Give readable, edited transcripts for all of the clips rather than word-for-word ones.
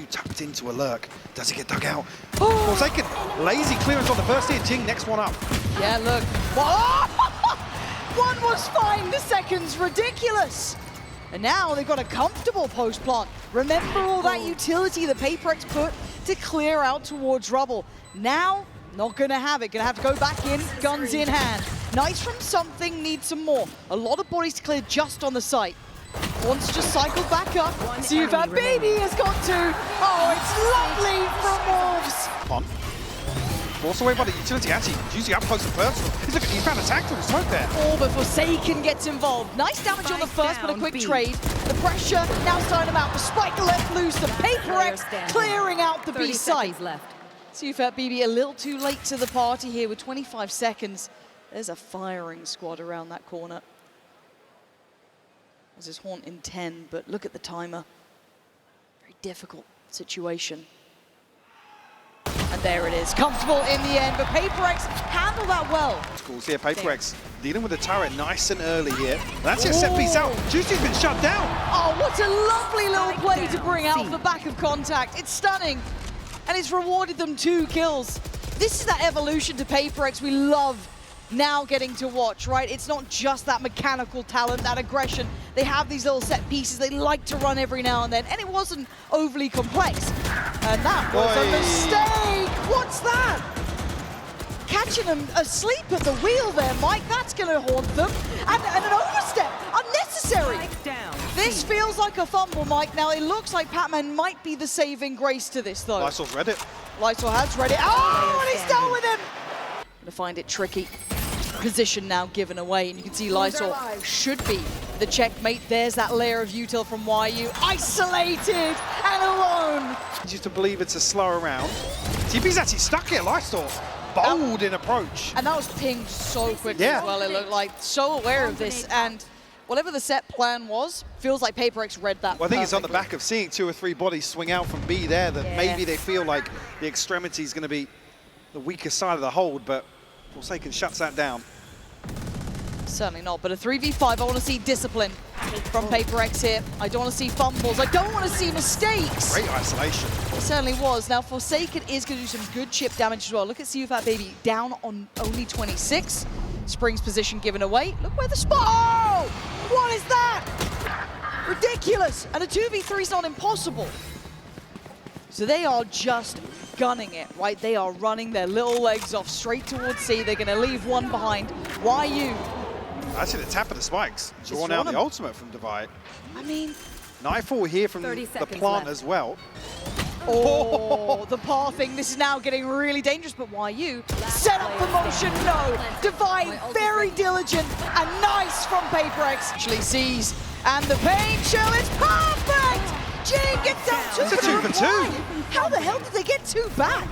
Tapped into a lurk. Does he get dug out? Forsaken. Lazy clearance on the first hit. Jing, next one up. Yeah, look. One was fine, the second's ridiculous. And now they've got a comfortable post plant. Remember all that utility the Paperex put to clear out towards rubble. Now, not gonna have it. Gonna have to go back in, guns in hand. Nice from something, needs some more. A lot of bodies to clear just on the site. Wants to just cycle back up. See if that baby has got to. Oh, it's lovely from Wolves. On. Forced away by the utility, actually using up close and personal. He found a tactical smoke there. Oh, but Forsaken gets involved. Nice damage on the first, but a quick trade. The pressure now starting him out. The spike left loose. The Paperex clearing out the B site. See if that BB a little too late to the party here with 25 seconds. There's a firing squad around that corner. This is Haunt in 10, but look at the timer. Very difficult situation. And there it is, comfortable in the end, but Paperex handled that well. Schools here, Paperex dealing with the turret nice and early here. That's your set piece out. Juicy's been shut down. Oh, what a lovely little play to bring out off the back of contact. It's stunning, and it's rewarded them 2 kills. This is that evolution to Paperex we love now getting to watch, right? It's not just that mechanical talent, that aggression. They have these little set pieces they like to run every now and then, and it wasn't overly complex. And that was a mistake! What's that? Catching them asleep at the wheel there, Mike. That's going to haunt them. And an overstep, unnecessary. This feels like a fumble, Mike. Now, it looks like Pac-Man might be the saving grace to this, though. Lysol's read it. Lysol has read it. Oh, and he's done with him! Gonna find it tricky. Position now given away, and you can see Lysol should be the checkmate. There's that layer of util from YU. Isolated and alone. Just to believe it's a slower round. TP's actually stuck here, Lysol. Bold in approach. And that was pinged so quickly as well, it looked like. So aware of this, and whatever the set plan was, feels like Paperex read that Well, I think it's on the back of seeing 2 or 3 bodies swing out from B there that maybe they feel like the extremity is going to be the weaker side of the hold, but Forsaken shuts that down. Certainly not, but a 3v5, I want to see discipline from Paperex here. I don't want to see fumbles. I don't want to see mistakes. Great isolation. It certainly was. Now, Forsaken is going to do some good chip damage as well. Look at See If That Baby down on only 26. Spring's position given away. Look where the spot. Oh! What is that? Ridiculous. And a 2v3 is not impossible. So they are just gunning it, right? They are running their little legs off straight towards C. They're going to leave one behind. YU. Actually, the tap of the spikes. Drawn out the ultimate from Divide. I mean... Nightfall here from the plant as well. Oh, the pathing. This is now getting really dangerous, but YU set up the motion. No. Divide, very diligent and nice from Paperex. Actually sees, and the pain shell is perfect! Jing gets down 2 It's a 2 for 2. How the hell did they get 2 back?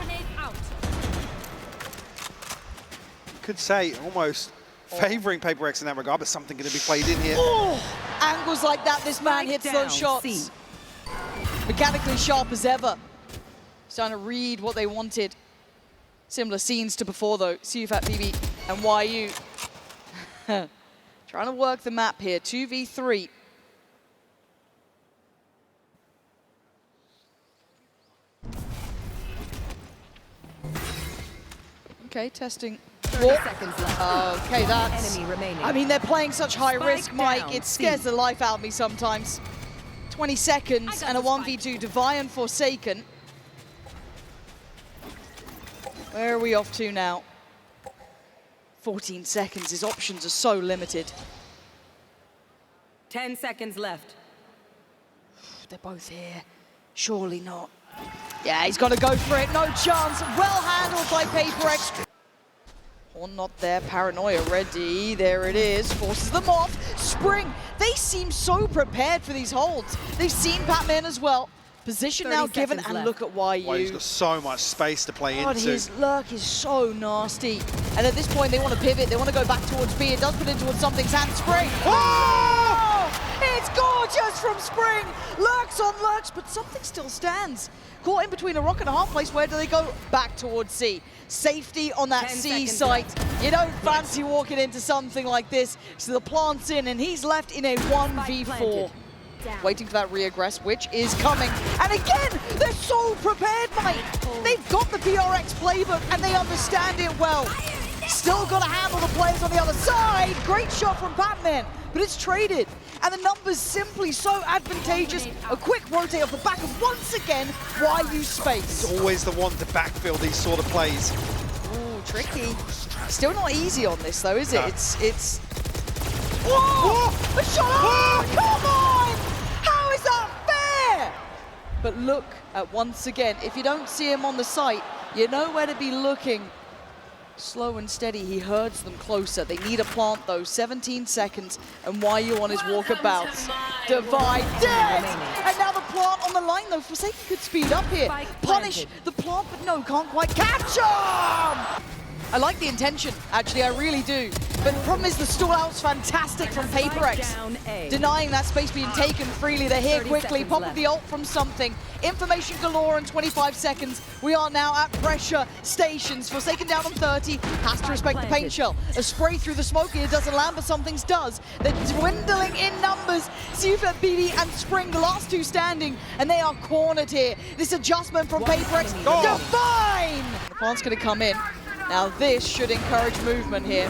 Could say almost favouring Paperex in that regard, but something going to be played in here. Oh, angles like that, this man hits those shots. Mechanically sharp as ever. He's trying to read what they wanted. Similar scenes to before, though. CFAT BB and YU. Trying to work the map here. 2v3. Okay, testing. 30 seconds left. Okay, that's... Enemy remaining. I mean, they're playing such high risk, Mike. Down. It scares the life out of me sometimes. 20 seconds and a 1v2 Divine and Forsaken. Where are we off to now? 14 seconds. His options are so limited. 10 seconds left. They're both here. Surely not. Yeah, he's got to go for it. No chance. Well handled by Paperex. Or not there. Paranoia ready. There it is. Forces them off. Spring. They seem so prepared for these holds. They've seen Pac-Man as well. Position now given, and look at YU. YU's got so much space to play into. His lurk is so nasty. And at this point, they want to pivot. They want to go back towards B. It does put in towards something's hand. Spring. Oh! It's gorgeous from Spring. Lurks on lurks, but something still stands. Caught in between a rock and a hard place. Where do they go? Back towards C. Safety on that C site. You don't fancy walking into something like this. So the plant's in, and he's left in a 1v4. waiting for that re-aggress, which is coming. And again, they're so prepared, Mike. They've got the PRX playbook and they understand it well. Still got to handle the players on the other side. Great shot from Batman, but it's traded. And the numbers simply so advantageous. A quick rotate off the back of, once again, YU space. It's always the one to backfill these sort of plays. Ooh, tricky. Still not easy on this though, is it? No. It's... Whoa! A shot! Oh, come on! How is that fair? But look at, once again, if you don't see him on the site, you know where to be looking. Slow and steady, he herds them closer. They need a plant though, 17 seconds, and YU on his walkabouts. Divide dead! And now the plant on the line though, Forsaken could speed up here. Punish the plant, but no, can't quite catch him! I like the intention, actually, I really do. But the problem is the stall out's fantastic from PaperX. Denying that space being taken freely. They're here quickly, pop up the ult from something. Information galore in 25 seconds. We are now at pressure stations. Forsaken down on 30, has to respect the paint shell. A spray through the smoke here doesn't land, but something's does. They're dwindling in numbers. Sufat, BD and Spring, the last two standing, and they are cornered here. This adjustment from PaperX, divine! The plant's gonna come in. Now this should encourage movement here.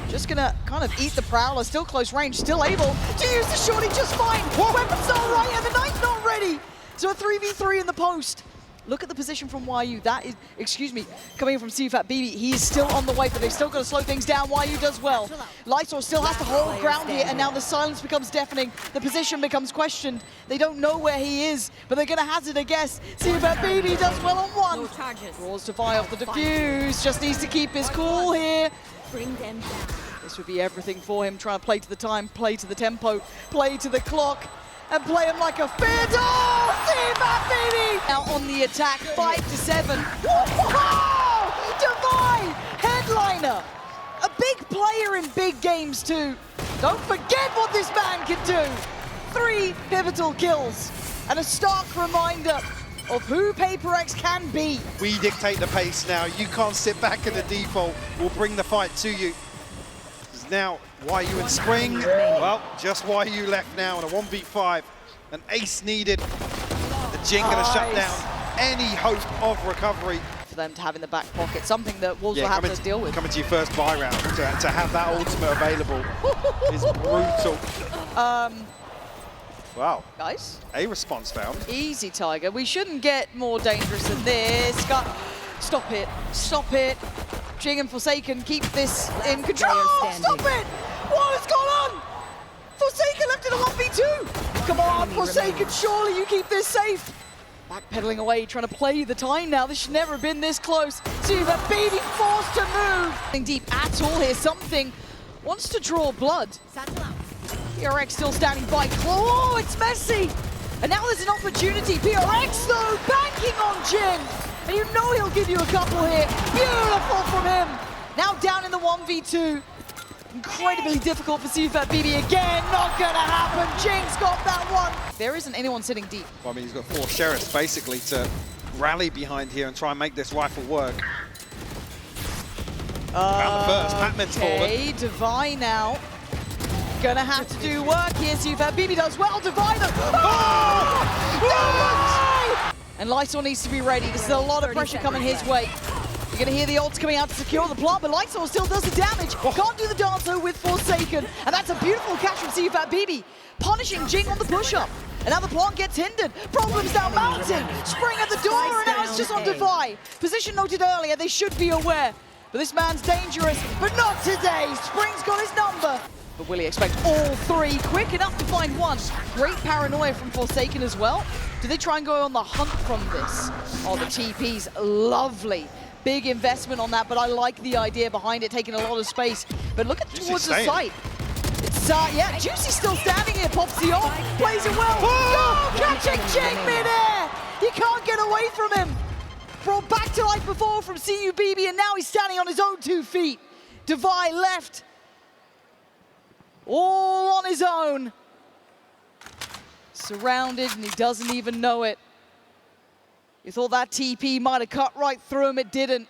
Just gonna kind of eat the Prowler, still close range, still able to use the shorty just fine. Weapon's not right and the knife's not ready. So a 3v3 in the post. Look at the position from YU. That is, excuse me, coming in from CFAT BB. He is still on the way, but they've still got to slow things down. YU does well. Lysor still has to hold ground here, and now the silence becomes deafening. The position becomes questioned. They don't know where he is, but they're going to hazard a guess. CFAT BB does well on one. Draws Devi off the defuse. Just needs to keep his cool here. Bring them down. This would be everything for him. Trying to play to the time, play to the tempo, play to the clock. And play him like a fiddle! See that, baby! Now on the attack, 5-7. Whoa! Divine! Headliner! A big player in big games too. Don't forget what this man can do! 3 pivotal kills. And a stark reminder of who PaperX can be. We dictate the pace now. You can't sit back in the default. We'll bring the fight to you. Now, YU and Spring, well, just YU left now in a 1v5. An ace needed. The Jing gonna shut down any hope of recovery. For them to have in the back pocket, something that Wolves will have to deal with. Coming to your first buy round, to have that ultimate available is brutal. Wow. Guys. A response found. Easy, Tiger. We shouldn't get more dangerous than this. Stop it. Stop it. Jing and Forsaken keep this in control. Stop it! What has gone on? Forsaken left in a 1v2. Come on, Forsaken, surely you keep this safe. Backpedaling away, trying to play the time now. This should never have been this close. See that baby forced to move. Nothing deep at all here. Something wants to draw blood. PRX still standing by. Oh, it's messy. And now there's an opportunity. PRX, though, banking on Jing. And you know he'll give you a couple here. Beautiful from him. Now down in the 1v2. Incredibly difficult for CFAT BB again. Not gonna happen. Jing's got that one. There isn't anyone sitting deep. Well, I mean, he's got 4 sheriffs basically to rally behind here and try and make this rifle work. Found the first. Patman's fallen. Okay, Devi now. Gonna have to do work here. CFAT BB does well. Devi. Oh! And Lysor needs to be ready. This is a lot of pressure coming his way. You're going to hear the ults coming out to secure the plant, but Lysor still does the damage. Can't do the dance though with Forsaken. And that's a beautiful catch from CFAT BB. Punishing Jing on the push-up. And now the plant gets hindered. Problems now mounting. Spring at the door, and now it's just on Devi. Position noted earlier, they should be aware. But this man's dangerous, but not today. Spring's got his number. But will he expect all 3? Quick enough to find one. Great paranoia from Forsaken as well. Do they try and go on the hunt from this? Oh, the TP's lovely. Big investment on that, but I like the idea behind it, taking a lot of space. But look at towards the site. It's, yeah, Juicy's still standing here, pops the ult, plays it well. Oh, catching Jing midair! You can't get away from him. Brought back to life before from CUBB, and now he's standing on his own 2 feet. Devi left. All on his own. Surrounded, and he doesn't even know it. You thought that TP might have cut right through him, it didn't.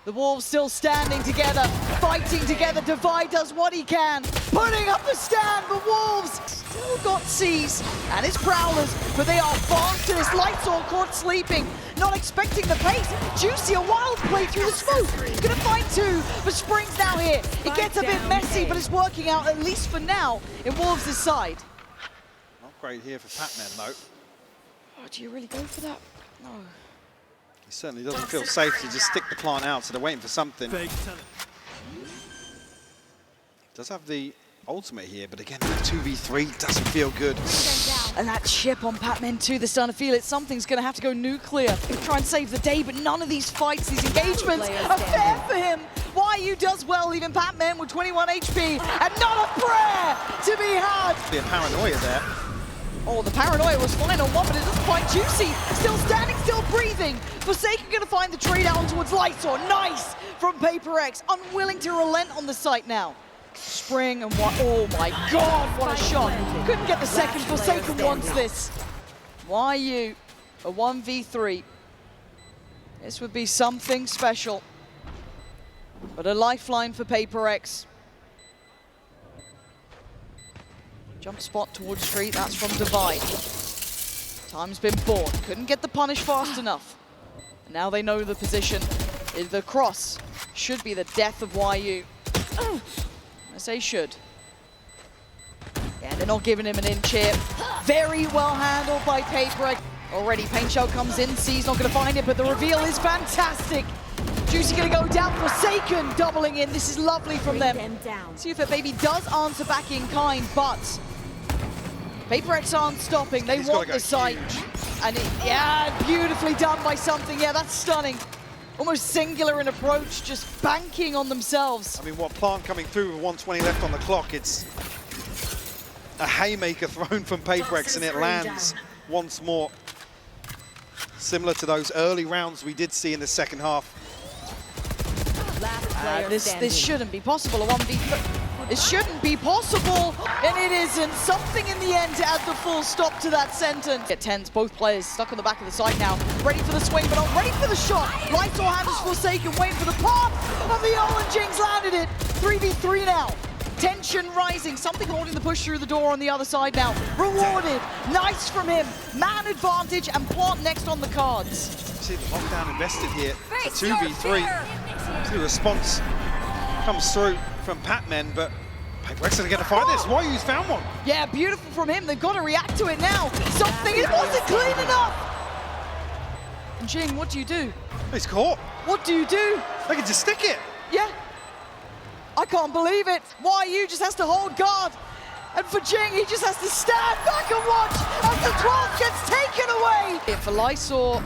The Wolves still standing together. fighting together. Divide does what he can, putting up a stand, but Wolves still got C's and his Prowlers, but they are fast to this. Lights all caught sleeping, not expecting the pace. Juicy, a wild play through the smoke. Gonna find two, but Spring's now here. It gets a bit messy, but it's working out, at least for now, in Wolves' side. Not great here for Pac-Man, though. Oh, do you really go for that? No. He certainly doesn't feel safe to just stick the plant out, so they're waiting for something. Does have the ultimate here, but again, the 2v3 doesn't feel good. And that chip on Pac-Man 2, they're starting to feel it. Something's going to have to go nuclear. Try and save the day, but none of these fights, these engagements are fair for him. YU does well, leaving Pac-Man with 21 HP, and not a prayer to be had. Be a paranoia there. Oh, the paranoia was fine on one, but it doesn't find Juicy. Still standing, still breathing. Forsaken going to find the trade out towards Lightsaw. Nice from Paper X. Unwilling to relent on the site now. Spring and what? Oh my God, what a shot. Couldn't get the second. Forsaken wants this. YU, a 1v3. This would be something special. But a lifeline for Paper X. Jump spot towards Street, that's from Divide. Time's been born. Couldn't get the punish fast enough. And now they know the position. The cross should be the death of YU. I say should. Yeah, they're not giving him an inch here. Very well handled by Paper X. Already, Paint Shell comes in, C's not gonna find it, but the reveal is fantastic. Juicy gonna go down, Forsaken doubling in. This is lovely from them. See if Baby does answer back in kind, but Paper X aren't stopping. They want the site. And yeah, beautifully done by something. Yeah, that's stunning. Almost singular in approach, just banking on themselves. I mean, what Plant coming through with 120 left on the clock, it's a haymaker thrown from Paper X and it lands once more. Similar to those early rounds we did see in the second half. This shouldn't be possible, a 1v3. It shouldn't be possible, and it isn't. Something in the end to add the full stop to that sentence. Get tens, both players stuck on the back of the side now. Ready for the swing, but not ready for the shot. Lights or handles Forsaken, waiting for the pop of the Olin Jings, landed it. 3v3 now. Tension rising, something holding the push through the door on the other side now. Rewarded, nice from him. Man advantage and Plant next on the cards. See the lockdown invested here. It's a 2v3. The response comes through from Pac-Man, but Paper X gonna get to fight this. YU's found one. Yeah, beautiful from him. They've got to react to it now. Something, it wasn't clean enough. And Jing, what do you do? He's caught. What do you do? They can just stick it. Yeah. I can't believe it. YU just has to hold guard. And for Jing, he just has to stand back and watch as the 12th gets taken away. For Lysor,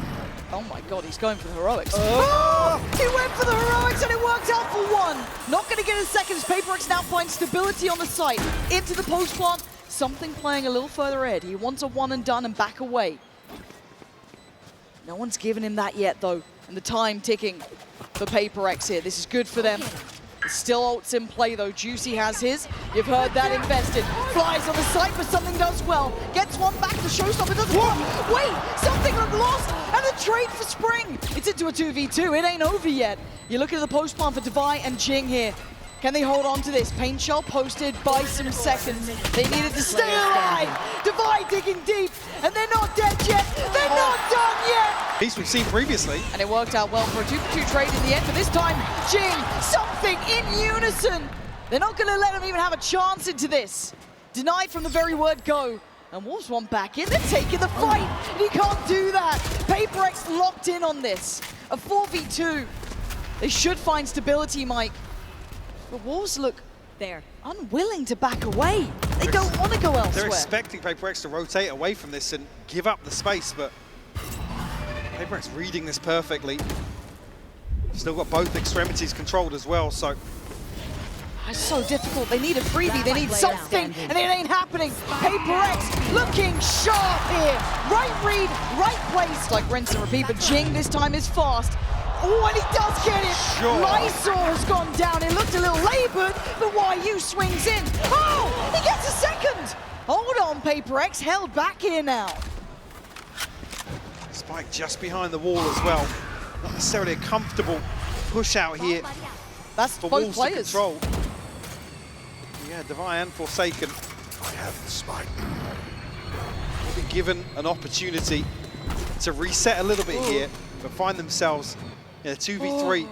oh my God, he's going for the heroics. Oh, he went for the heroics and it worked out for one. Not going to get a second as Paper X now finds stability on the site. Into the post plant, something playing a little further ahead. He wants a one and done and back away. No one's given him that yet though. And the time ticking for Paper X here. This is good for them. Still ults in play though. Juicy has his. You've heard that invested. Flies on the site, but something does well. Gets one back. The showstopper doesn't work. Wait, something got lost. And a trade for Spring. It's into a 2v2. It ain't over yet. You're looking at the post plant for Divide and Jing here. Can they hold on to this? Paint Shell posted by some seconds. They needed to stay alive. Divide digging deep, and they're not dead yet. They're not done yet. Piece we've seen previously. And it worked out well for a 2v2 trade in the end, but this time, Jing, something in unison. They're not gonna let him even have a chance into this. Denied from the very word go. And Wolves want back in, they're taking the fight. And he can't do that. Paper X locked in on this. A 4v2. They should find stability, Mike. But Wolves look unwilling to back away. They don't want to go elsewhere. They're expecting Paper X to rotate away from this and give up the space, but Paper X reading this perfectly. Still got both extremities controlled as well, so. It's so difficult. They need a freebie, they need something, and it ain't happening. Paper X looking sharp here. Right read, right place. Like rinse and repeat, but Jing this time is fast. Oh, and he does get it. Sure. Lysor has gone down. It looked a little labored, but YU swings in. Oh, he gets a second. Hold on, Paper X, held back here now. Spike just behind the wall as well. Not necessarily a comfortable push out here. That's for both Wolves players. to control. Yeah, Devi and Forsaken I have the spike. will be given an opportunity to reset a little bit here, but find themselves in a 2v3.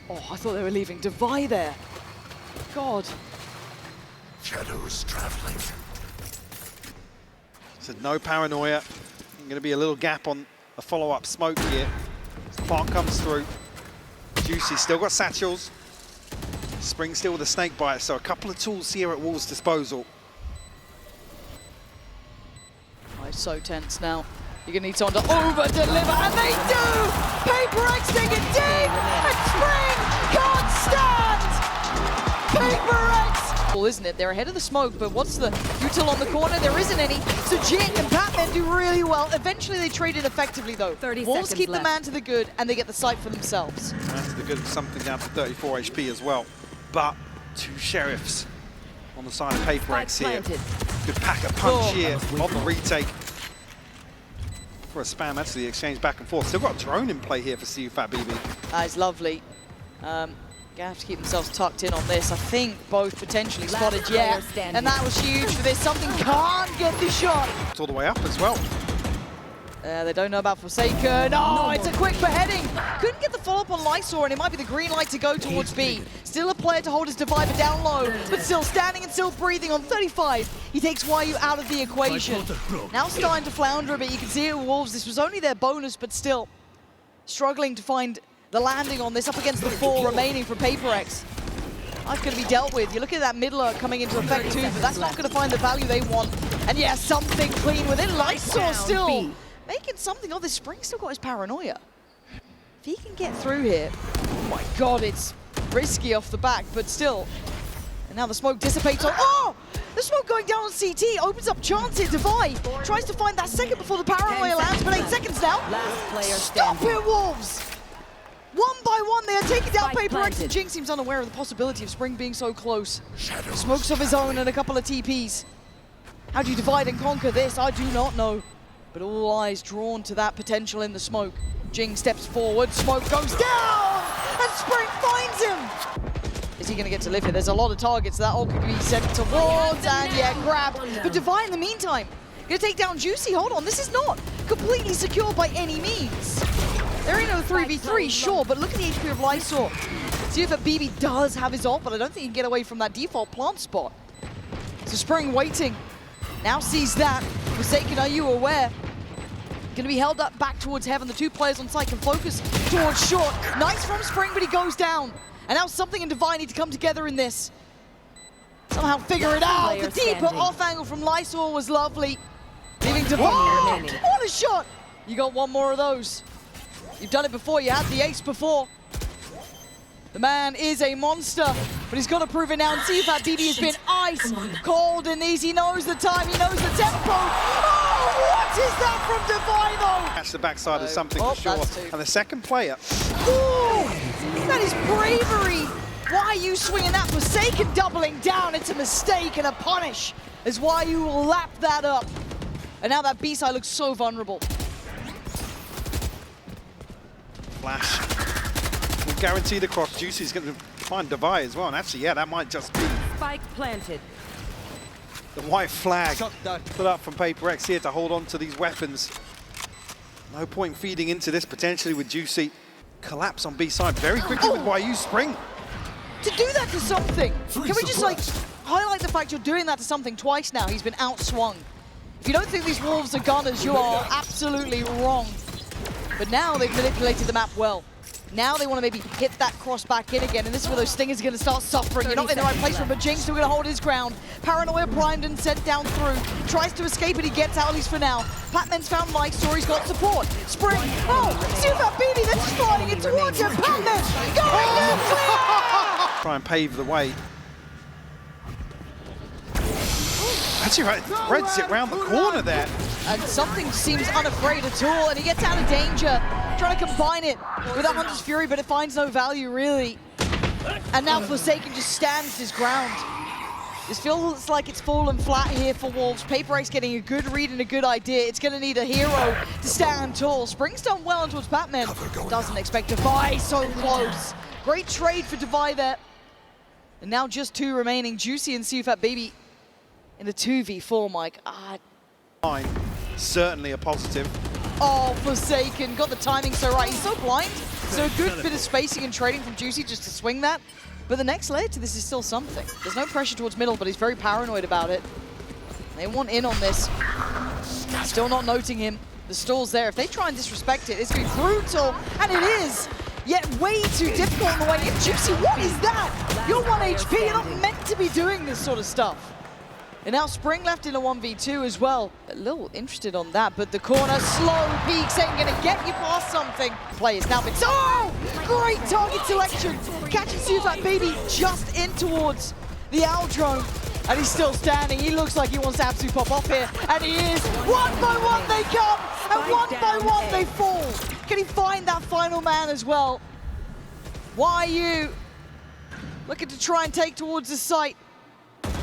Oh, I thought they were leaving Devi there. God. Shadows traveling. So no paranoia. Going to be a little gap on a follow-up smoke here. Spark comes through. Juicy still got satchels. Spring still with a snake bite, so a couple of tools here at Wolves' disposal. Oh, it's so tense now. You're going to need someone to over-deliver, and they do! Paper X take it deep, and Spring can't stand! Paper X! Well, isn't it? They're ahead of the smoke, but what's the util on the corner? There isn't any. So Jing and Batman do really well. Eventually they trade it effectively, though. 30 Wolves seconds keep left. the man to the good, and they get the site for themselves. That's the good of something down to 34 HP as well. But two sheriffs on the side of Paper X here. Planted. Good pack-a-punch Oh. here on the retake. For a spam, that's the exchange back and forth. Still got a drone in play here for CUFAT BB. That is lovely. Gonna have to keep themselves tucked in on this. I think both potentially Last spotted player yet. standing. And that was huge for this. Something can't get the shot. It's all the way up as well. They don't know about Forsaken. Oh, it's a quick beheading. Couldn't get the follow-up on Lysor, and it might be the green light to go towards B. Still a player to hold his divider down low, but still standing and still breathing on 35. He takes YU out of the equation. Now starting to flounder a bit. You can see it with Wolves. This was only their bonus, but still struggling to find the landing on this up against the 4 remaining for Paper X. That's going to be dealt with. You look at that middler coming into effect too, but that's not going to find the value they want. And yeah, something clean with it. Lysor still making something of this. Spring still got his paranoia. If he can get through here, oh my God, it's risky off the back, but still. And now the smoke dissipates on, oh! The smoke going down on CT, opens up chance here. Devi tries to find that second before the paranoia lands, but 8 seconds now. Last player Stop standing. it, Wolves! One by one, they are taking down Spike Paper X, and planted. Jing seems unaware of the possibility of Spring being so close. Shadows. Smokes of his own and a couple of TPs. How do you divide and conquer this? I do not know. But all eyes drawn to that potential in the smoke. Jing steps forward, smoke goes down, and Spring finds him. Is he going to get to live here? There's a lot of targets that all could be sent towards, and yeah, grabbed. But Devi in the meantime, going to take down Juicy. Hold on, this is not completely secure by any means. They're in a 3v3, sure, but look at the HP of Lysor. See if BB does have his ult, but I don't think he can get away from that default plant spot. So Spring waiting. Now sees that. Forsaken, are you aware? Going to be held up back towards heaven. The 2 players on site can focus towards short. Nice from Spring, but he goes down. And now something and Devi need to come together in this. Somehow figure it out. The deeper off angle from Lysor was lovely. Leaving Devi. What a shot! You got one more of those. You've done it before. You had the ace before. The man is a monster, but he's got to prove it now. And CUFAT BB has been ice cold in these. He knows the time, he knows the tempo. Oh, what is that from Devi though? Catch the backside of something Oh, for sure. that's 2. And the second player, Ooh, that is bravery. Why are you swinging that? Forsaken doubling down. It's a mistake and a punish. Is why you will lap that up. And now that B-side looks so vulnerable. flash. Will guarantee the cross. Juicy's going to find Devi as well. And actually, yeah, that might just be Spike planted. the white flag put up from Paper X here to hold on to these weapons. No point feeding into this potentially with Juicy. Collapse on B side very quickly with YU Spring. To do that to something, can we just like highlight the fact you're doing that to something twice now? He's been outswung. If you don't think these Wolves are gunners, you are absolutely wrong. But now they've manipulated the map well. Now they want to maybe hit that cross back in again, and this is where those stingers are going to start suffering. You're not in the right place for him, but Jing's still going to hold his ground. Paranoia primed and sent down through. Tries to escape, but he gets out at least for now. Patman's found Lysor, he's got support. Spring, oh, CUFAT BB, they're just flying in towards him. Patman going nuclear! Try and pave the way. Actually, right, threads it round the corner there. And something seems unafraid at all, and he gets out of danger. Trying to combine it with a Hunter's Fury, but it finds no value, really. And now Forsaken just stands his ground. This feels like it's fallen flat here for Wolves. Paper X getting a good read and a good idea. It's going to need a hero to stand tall. Spring's done well towards Batman. Doesn't expect to buy, so close. Great trade for Divide there. And now just 2 remaining. Juicy and CFAT Baby in a 2v4, Mike. Certainly a positive. Oh, Forsaken, got the timing so right. He's so blind. So a good bit of spacing and trading from Juicy just to swing that. But the next layer to this is still something. There's no pressure towards middle, but he's very paranoid about it. They want in on this. Still not noting him. The stall's there. If they try and disrespect it, it's going to be brutal. And it is. Yet way too difficult on the way in. Juicy, what is that? You're 1 HP. You're not meant to be doing this sort of stuff. And now Spring left in a 1v2 as well. A little interested on that, but the corner, slow peeks ain't gonna get you past something. Players now been, oh! Great target selection. Catching CFAT Baby just in towards the Owl drone. And he's still standing. He looks like he wants to absolutely pop off here. And he is. 1 by 1 they come. And 1 by 1 they fall. Can he find that final man as well? YU looking to try and take towards the site.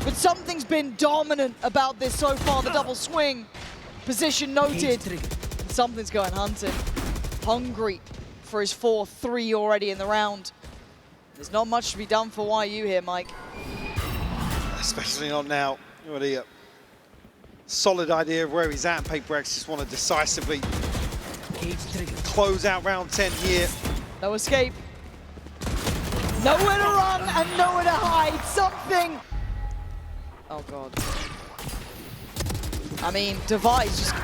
But something's been dominant about this so far. The double swing. Position noted. And something's going hunting. Hungry for his 4-3 already in the round. There's not much to be done for YU here, Mike. Especially not now. Already a solid idea of where he's at. PaperX just want to decisively close out round 10 here. No escape. Nowhere to run and nowhere to hide. Something. Oh, God. I mean, Divide just...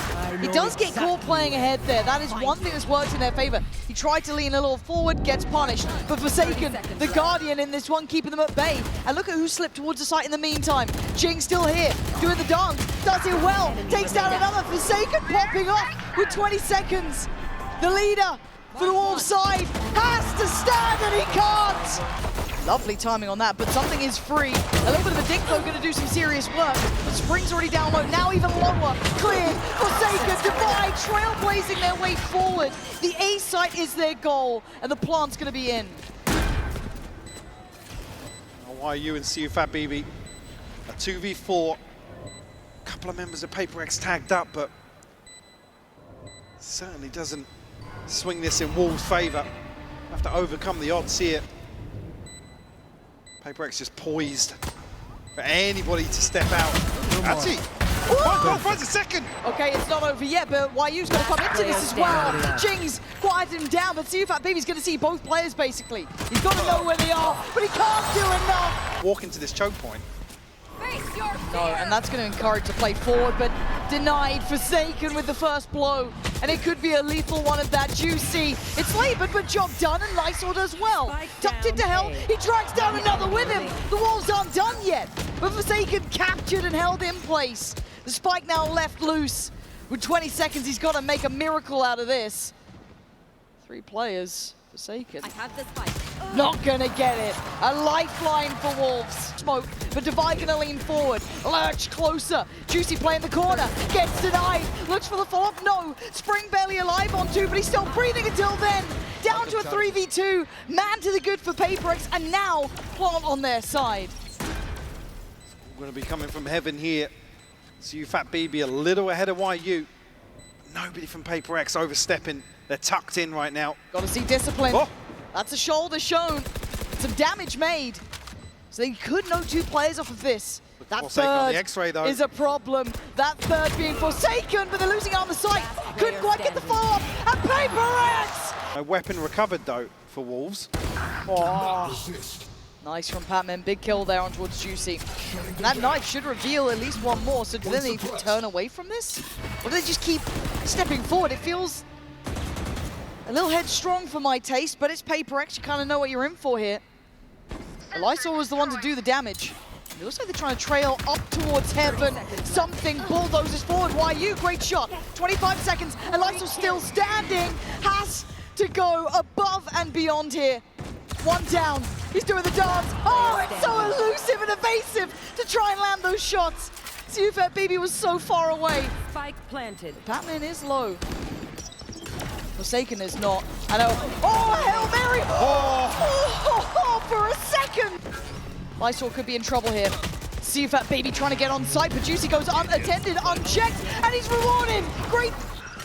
He does get caught playing ahead there. That is one thing that's worked in their favor. He tried to lean a little forward, gets punished. But Forsaken, the Guardian in this one, keeping them at bay. And look at who slipped towards the site in the meantime. Jing still here, doing the dance. Does it well. Takes down another. Forsaken popping off with 20 seconds. The leader for the Wolves side has to stand and he can't. Lovely timing on that, but something is free. A little bit of a dink though, going to do some serious work. But Spring's already down low, now even lower. Cleared, Forsaken, Divide, trailblazing their way forward. The A site is their goal, and the plant's going to be in. YU and CFAT BB, a 2v4. A couple of members of PaperX tagged up, but certainly doesn't swing this in Wolves' favor. Have to overcome the odds here. PaperX just poised for anybody to step out. That's it. Finds a second. Okay, it's not over yet, but YU's going to come into this as well. Jing's quieted him down, but CFAT Baby's going to see both players, basically. He's got to know where they are, but he can't do enough. Walk into this choke point. No, and that's going to encourage to play forward, but denied. Forsaken with the first blow, and it could be a lethal one of that. Juicy, it's labored, but job done, and Lysol does well. Tucked into hell, he drags down another with him. The walls aren't done yet, but Forsaken captured and held in place. The spike now left loose. With 20 seconds, he's got to make a miracle out of this. 3 players. Forsaken. I have this fight. Not gonna get it. A lifeline for Wolves. Smoke, but Divide gonna lean forward. Lurch closer. Juicy playing the corner. Gets denied. Looks for the follow-up. No. Spring barely alive on 2, but he's still breathing until then. Down to a 3v2. Man to the good for PaperX, and now Plant on their side. We're going to be coming from heaven here. CFAT BB a little ahead of YU. Nobody from PaperX overstepping. They're tucked in right now. Got to see discipline. Oh. That's a shoulder shown. Some damage made. So they could know 2 players off of this. That Forsaken on the third X-ray, though. is a problem. That third being Forsaken, but they're losing out on the site. Couldn't quite get the follow-up. And PaperX! A weapon recovered, though, for Wolves. Oh. Nice from Patman. Big kill there on towards Juicy. And that knife should reveal at least one more. So do they need to turn away from this? Or do they just keep stepping forward? It feels a little headstrong for my taste, but it's PaperX. You kind of know what you're in for here. Lysol was the one to do the damage. It looks like they're trying to trail up towards heaven. Something bulldozes forward. YU, great shot. 25 seconds, and Lysol's still standing. Has to go above and beyond here. 1 down. He's doing the dance. Oh, it's so elusive and evasive to try and land those shots. CFAT BB was so far away. Spike planted. Batman is low. Forsaken is not. I know. Oh, Hail Mary! Oh, for a second! Lysol could be in trouble here. CFAT Baby trying to get on site, but Juicy goes unattended, unchecked, and he's rewarded! Great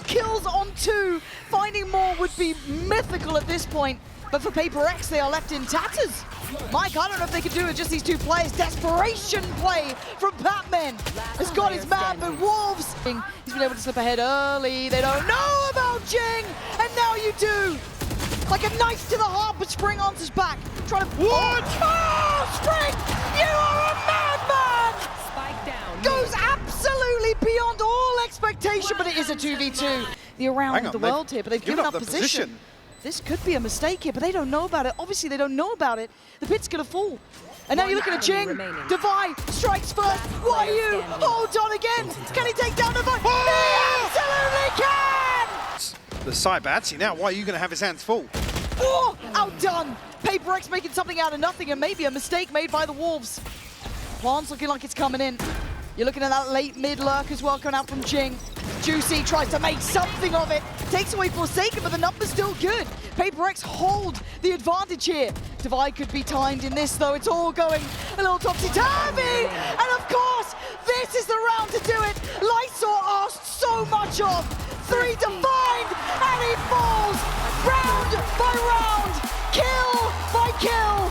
kills on 2. Finding more would be mythical at this point. But for Paper X, they are left in tatters. Mike, I don't know if they can do it, just these two players. Desperation play from Batman. Has got his man, but Wolves. He's been able to slip ahead early. They don't know about Jing, and now you do. Like a knife to the heart, but Spring answers back. Trying to... What? Oh, Spring! You are a madman! Spike down. Goes absolutely beyond all expectation, but it is a 2v2. The around the world here, but they've given up the position. This could be a mistake here, but they don't know about it. Obviously, they don't know about it. The pit's gonna fall. And now you're looking at Jing. Devi strikes first. YU holds on again. Can he take down Devi? He absolutely can! The side bats, now why are you going to have his hands full? Oh, outdone. Paper X making something out of nothing, and maybe a mistake made by the Wolves. Plan's looking like it's coming in. You're looking at that late mid lurk as well coming out from Jing. Juicy tries to make something of it. Takes away Forsaken, but the number's still good. Paper X hold the advantage here. Divide could be timed in this, though. It's all going a little topsy-turvy. And of course, this is the round to do it. Lysor asked so much of. 3 defined, and he falls.